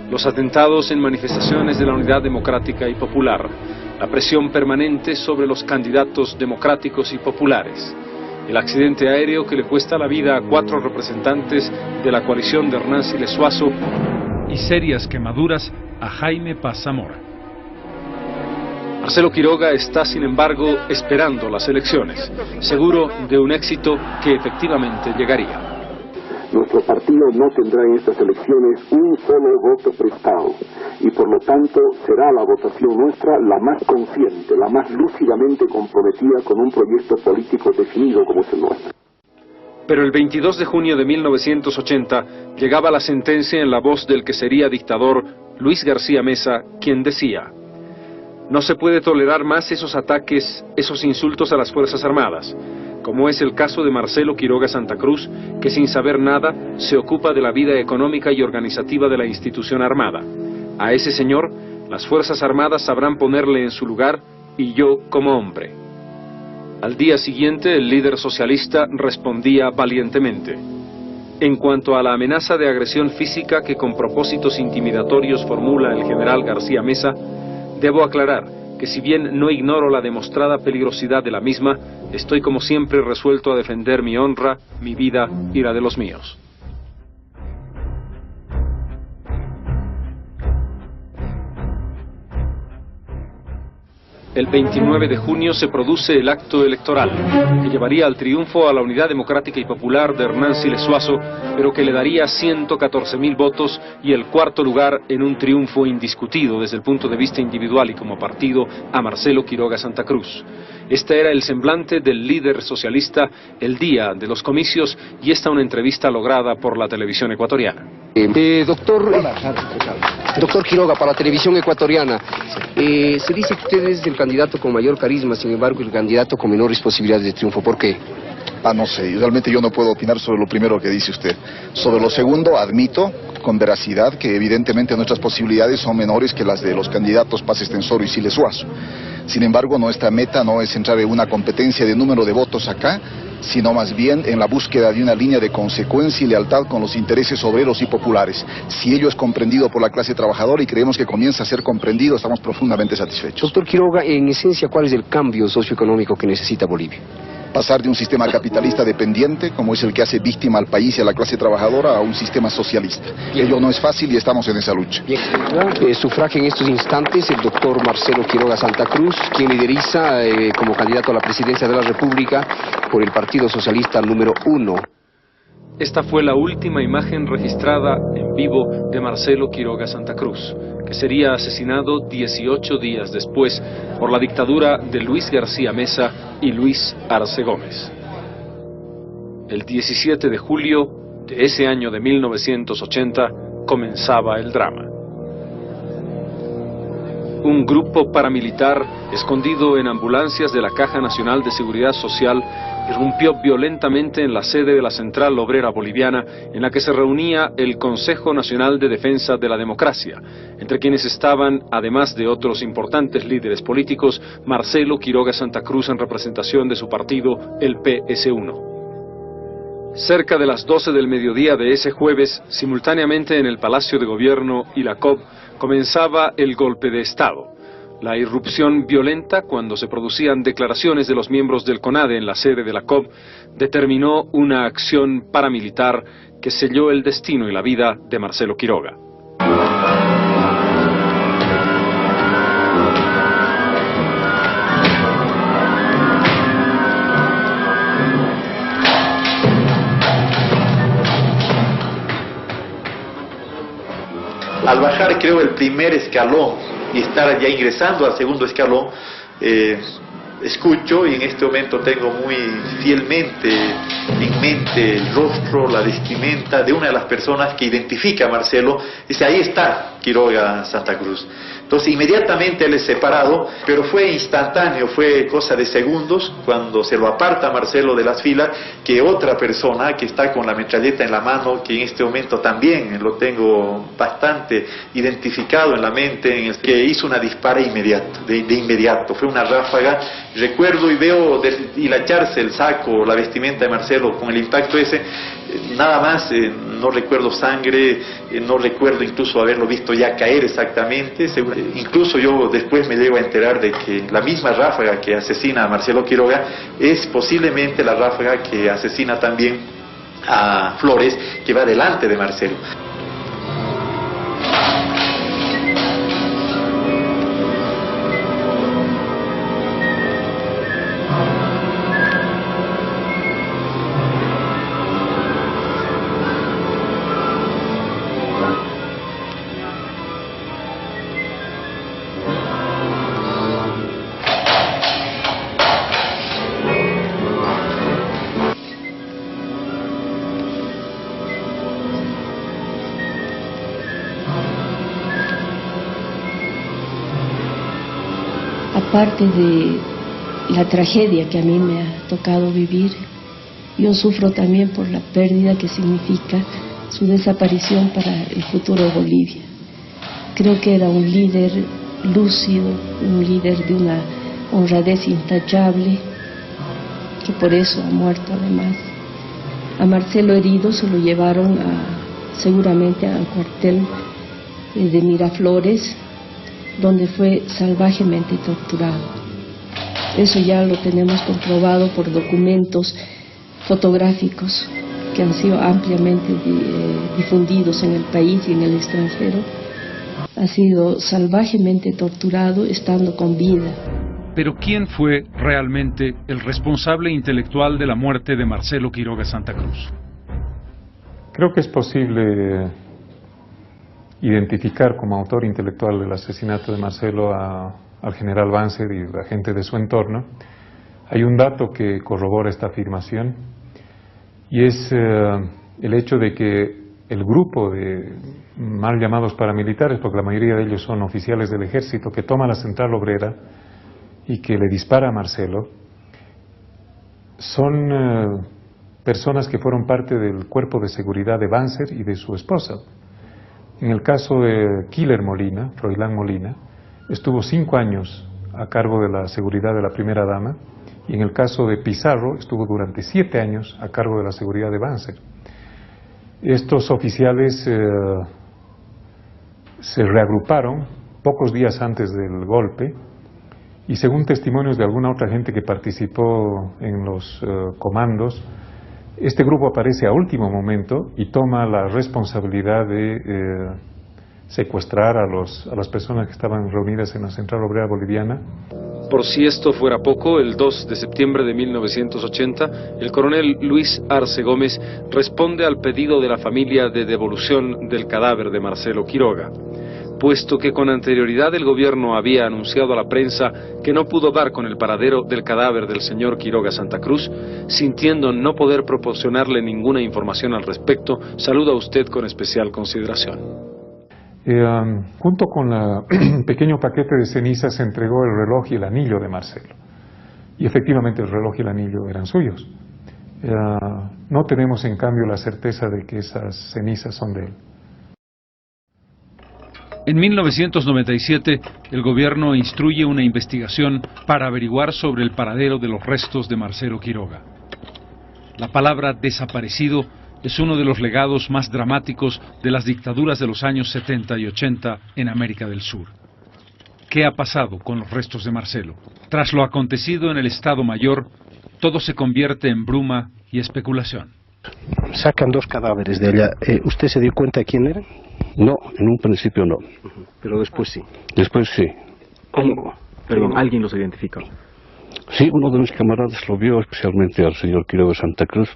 Los atentados en manifestaciones de la Unidad Democrática y Popular, la presión permanente sobre los candidatos democráticos y populares, el accidente aéreo que le cuesta la vida a 4 representantes de la coalición de Hernán Siles Suazo y serias quemaduras a Jaime Paz Zamora. Marcelo Quiroga está, sin embargo, esperando las elecciones, seguro de un éxito que efectivamente llegaría. Nuestro partido no tendrá en estas elecciones un solo voto prestado y por lo tanto será la votación nuestra la más consciente, la más lúcidamente comprometida con un proyecto político definido como es el nuestro. Pero el 22 de junio de 1980 llegaba la sentencia en la voz del que sería dictador Luis García Meza, quien decía: no se puede tolerar más esos ataques, esos insultos a las Fuerzas Armadas, como es el caso de Marcelo Quiroga Santa Cruz, que sin saber nada se ocupa de la vida económica y organizativa de la institución armada. A ese señor, las Fuerzas Armadas sabrán ponerle en su lugar, y yo como hombre. Al día siguiente, el líder socialista respondía valientemente: en cuanto a la amenaza de agresión física que con propósitos intimidatorios formula el general García Meza, debo aclarar que si bien no ignoro la demostrada peligrosidad de la misma, estoy como siempre resuelto a defender mi honra, mi vida y la de los míos. El 29 de junio se produce el acto electoral, que llevaría al triunfo a la Unidad Democrática y Popular de Hernán Siles Suazo, pero que le daría 114.000 votos y el cuarto lugar en un triunfo indiscutido desde el punto de vista individual y como partido a Marcelo Quiroga Santa Cruz. Este era el semblante del líder socialista el día de los comicios y esta una entrevista lograda por la televisión ecuatoriana. Doctor Quiroga, para la televisión ecuatoriana, se dice que usted es el candidato con mayor carisma, sin embargo el candidato con menores posibilidades de triunfo. ¿Por qué? No sé, realmente yo no puedo opinar sobre lo primero que dice usted. Sobre lo segundo, admito con veracidad que evidentemente nuestras posibilidades son menores que las de los candidatos Paz Extensoro y Siles Suazo. Sin embargo, nuestra meta no es entrar en una competencia de número de votos acá, sino más bien en la búsqueda de una línea de consecuencia y lealtad con los intereses obreros y populares. Si ello es comprendido por la clase trabajadora y creemos que comienza a ser comprendido, estamos profundamente satisfechos. Doctor Quiroga, en esencia, ¿cuál es el cambio socioeconómico que necesita Bolivia? Pasar de un sistema capitalista dependiente, como es el que hace víctima al país y a la clase trabajadora, a un sistema socialista. Ello no es fácil y estamos en esa lucha. Sufraga en estos instantes el doctor Marcelo Quiroga Santa Cruz, quien lideriza como candidato a la presidencia de la República por el Partido Socialista número 1. Esta fue la última imagen registrada en vivo de Marcelo Quiroga Santa Cruz, que sería asesinado 18 días después por la dictadura de Luis García Meza y Luis Arce Gómez. El 17 de julio de ese año de 1980 comenzaba el drama. Un grupo paramilitar, escondido en ambulancias de la Caja Nacional de Seguridad Social, irrumpió violentamente en la sede de la Central Obrera Boliviana, en la que se reunía el Consejo Nacional de Defensa de la Democracia, entre quienes estaban, además de otros importantes líderes políticos, Marcelo Quiroga Santa Cruz en representación de su partido, el PS1. Cerca de las 12 del mediodía de ese jueves, simultáneamente en el Palacio de Gobierno y la COP, comenzaba el golpe de Estado. La irrupción violenta, cuando se producían declaraciones de los miembros del CONADE en la sede de la COP, determinó una acción paramilitar que selló el destino y la vida de Marcelo Quiroga. Al bajar, creo, el primer escalón y estar ya ingresando al segundo escalón, escucho, y en este momento tengo muy fielmente en mente el rostro, la vestimenta de una de las personas que identifica a Marcelo. Dice, ahí está Quiroga Santa Cruz. Entonces inmediatamente él es separado, pero fue instantáneo, fue cosa de segundos cuando se lo aparta Marcelo de las filas, que otra persona que está con la metralleta en la mano, que en este momento también lo tengo bastante identificado en la mente, en el que hizo una dispara inmediato, de inmediato, fue una ráfaga. Recuerdo y veo hilacharse el saco, la vestimenta de Marcelo con el impacto ese, nada más, no recuerdo sangre, no recuerdo incluso haberlo visto ya caer exactamente. Incluso yo después me llego a enterar de que la misma ráfaga que asesina a Marcelo Quiroga es posiblemente la ráfaga que asesina también a Flores, que va delante de Marcelo. Aparte de la tragedia que a mí me ha tocado vivir, yo sufro también por la pérdida que significa su desaparición para el futuro de Bolivia. Creo que era un líder lúcido, un líder de una honradez intachable, que por eso ha muerto además. A Marcelo herido se lo llevaron seguramente al cuartel de Miraflores, donde fue salvajemente torturado. Eso ya lo tenemos comprobado por documentos fotográficos que han sido ampliamente difundidos en el país y en el extranjero. Ha sido salvajemente torturado estando con vida. Pero ¿quién fue realmente el responsable intelectual de la muerte de Marcelo Quiroga Santa Cruz? Creo que es posible identificar como autor intelectual del asesinato de Marcelo al general Banzer y la gente de su entorno. Hay un dato que corrobora esta afirmación, y es el hecho de que el grupo de mal llamados paramilitares, porque la mayoría de ellos son oficiales del ejército, que toma la central obrera y que le dispara a Marcelo, son personas que fueron parte del cuerpo de seguridad de Banzer y de su esposa. En el caso de Killer Molina, Froilán Molina, estuvo 5 años a cargo de la seguridad de la primera dama, y en el caso de Pizarro estuvo durante 7 años a cargo de la seguridad de Banzer. Estos oficiales se reagruparon pocos días antes del golpe, y según testimonios de alguna otra gente que participó en los comandos, este grupo aparece a último momento y toma la responsabilidad de secuestrar a las personas que estaban reunidas en la Central Obrera Boliviana. Por si esto fuera poco, el 2 de septiembre de 1980, el coronel Luis Arce Gómez responde al pedido de la familia de devolución del cadáver de Marcelo Quiroga, puesto que con anterioridad el gobierno había anunciado a la prensa que no pudo dar con el paradero del cadáver del señor Quiroga Santa Cruz. Sintiendo no poder proporcionarle ninguna información al respecto, saluda a usted con especial consideración. Junto con el pequeño paquete de cenizas se entregó el reloj y el anillo de Marcelo, y efectivamente el reloj y el anillo eran suyos. No tenemos en cambio la certeza de que esas cenizas son de él. En 1997, el gobierno instruye una investigación para averiguar sobre el paradero de los restos de Marcelo Quiroga. La palabra desaparecido es uno de los legados más dramáticos de las dictaduras de los años 70 y 80 en América del Sur. ¿Qué ha pasado con los restos de Marcelo? Tras lo acontecido en el Estado Mayor, todo se convierte en bruma y especulación. Sacan 2 cadáveres de allá. ¿Usted se dio cuenta de quién eran? No, en un principio no. Pero después sí. Después sí. ¿Cómo? Perdón, ¿alguien los identificó? Sí, uno de mis camaradas lo vio, especialmente al señor Quiroga Santa Cruz,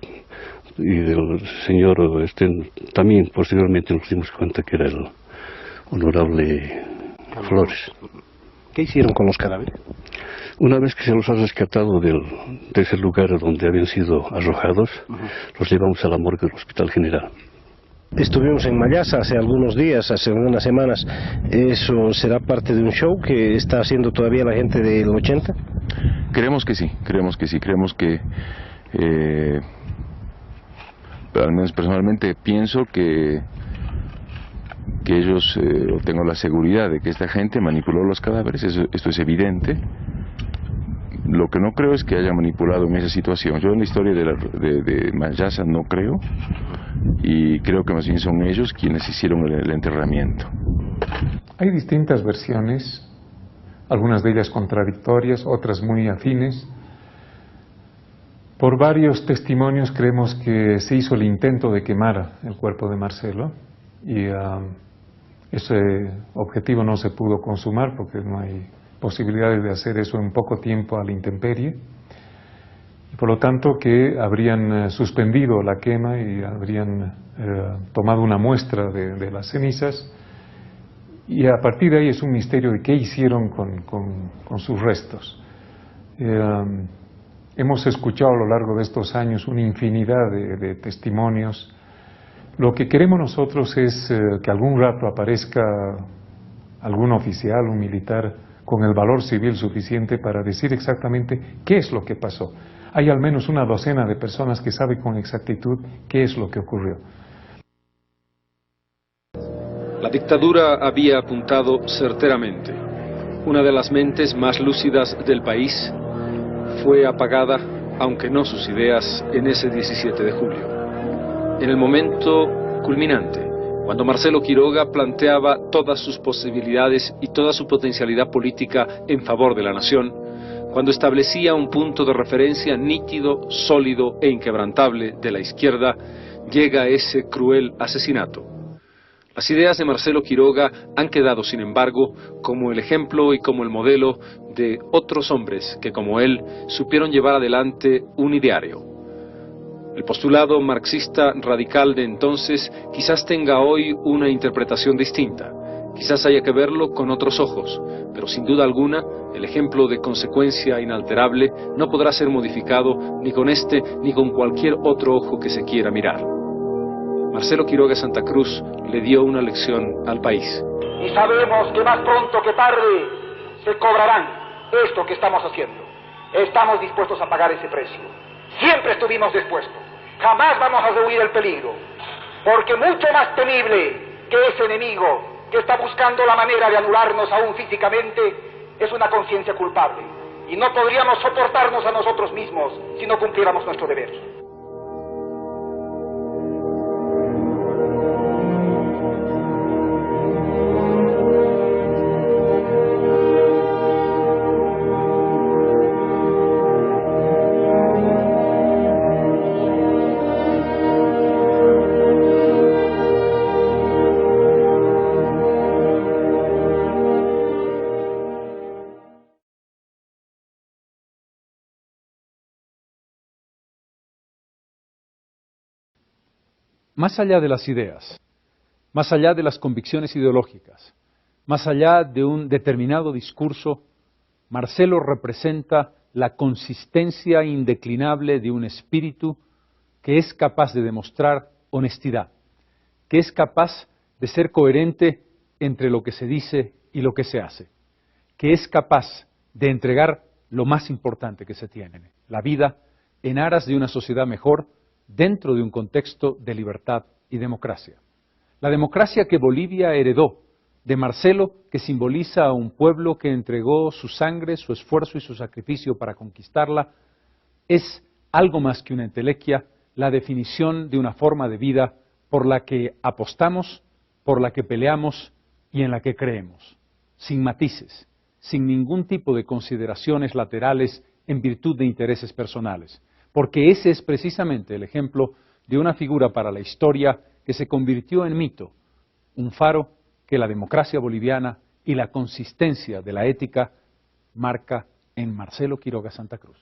y del señor también posteriormente nos dimos cuenta que era honorable Flores. ¿Qué hicieron con los cadáveres? Una vez que se los ha rescatado de ese lugar donde habían sido arrojados, los llevamos a la morgue del Hospital General. Estuvimos en Mayasa hace algunos días, hace unas semanas. ¿Eso será parte de un show que está haciendo todavía la gente del 80? Creemos que sí, creemos que al menos personalmente pienso que ellos, tengo la seguridad de que esta gente manipuló los cadáveres, esto es evidente. Lo que no creo es que haya manipulado en esa situación. Yo en la historia de Mayasa no creo, y creo que más bien son ellos quienes hicieron el enterramiento. Hay distintas versiones, algunas de ellas contradictorias, otras muy afines. Por varios testimonios creemos que se hizo el intento de quemar el cuerpo de Marcelo, y ese objetivo no se pudo consumar porque no hay posibilidades de hacer eso en poco tiempo a la intemperie, y por lo tanto que habrían suspendido la quema y habrían tomado una muestra de las cenizas, y a partir de ahí es un misterio de qué hicieron con sus restos. Hemos escuchado a lo largo de estos años una infinidad de testimonios. Lo que queremos nosotros es que algún rato aparezca algún oficial, un militar, con el valor civil suficiente para decir exactamente qué es lo que pasó. Hay al menos una docena de personas que saben con exactitud qué es lo que ocurrió. La dictadura había apuntado certeramente. Una de las mentes más lúcidas del país fue apagada, aunque no sus ideas, en ese 17 de julio. En el momento culminante, cuando Marcelo Quiroga planteaba todas sus posibilidades y toda su potencialidad política en favor de la nación, cuando establecía un punto de referencia nítido, sólido e inquebrantable de la izquierda, llega ese cruel asesinato. Las ideas de Marcelo Quiroga han quedado, sin embargo, como el ejemplo y como el modelo de otros hombres que, como él, supieron llevar adelante un ideario. El postulado marxista radical de entonces quizás tenga hoy una interpretación distinta, quizás haya que verlo con otros ojos, pero sin duda alguna el ejemplo de consecuencia inalterable no podrá ser modificado ni con este ni con cualquier otro ojo que se quiera mirar. Marcelo Quiroga Santa Cruz le dio una lección al país. Y sabemos que más pronto que tarde se cobrarán esto que estamos haciendo. Estamos dispuestos a pagar ese precio. Siempre estuvimos dispuestos. Jamás vamos a rehuir el peligro. Porque mucho más temible que ese enemigo que está buscando la manera de anularnos aún físicamente es una conciencia culpable. Y no podríamos soportarnos a nosotros mismos si no cumpliéramos nuestro deber. Más allá de las ideas, más allá de las convicciones ideológicas, más allá de un determinado discurso, Marcelo representa la consistencia indeclinable de un espíritu que es capaz de demostrar honestidad, que es capaz de ser coherente entre lo que se dice y lo que se hace, que es capaz de entregar lo más importante que se tiene, la vida, en aras de una sociedad mejor, dentro de un contexto de libertad y democracia. La democracia que Bolivia heredó de Marcelo, que simboliza a un pueblo que entregó su sangre, su esfuerzo y su sacrificio para conquistarla, es algo más que una entelequia, la definición de una forma de vida por la que apostamos, por la que peleamos y en la que creemos, sin matices, sin ningún tipo de consideraciones laterales en virtud de intereses personales. Porque ese es precisamente el ejemplo de una figura para la historia que se convirtió en mito, un faro que la democracia boliviana y la consistencia de la ética marca en Marcelo Quiroga Santa Cruz.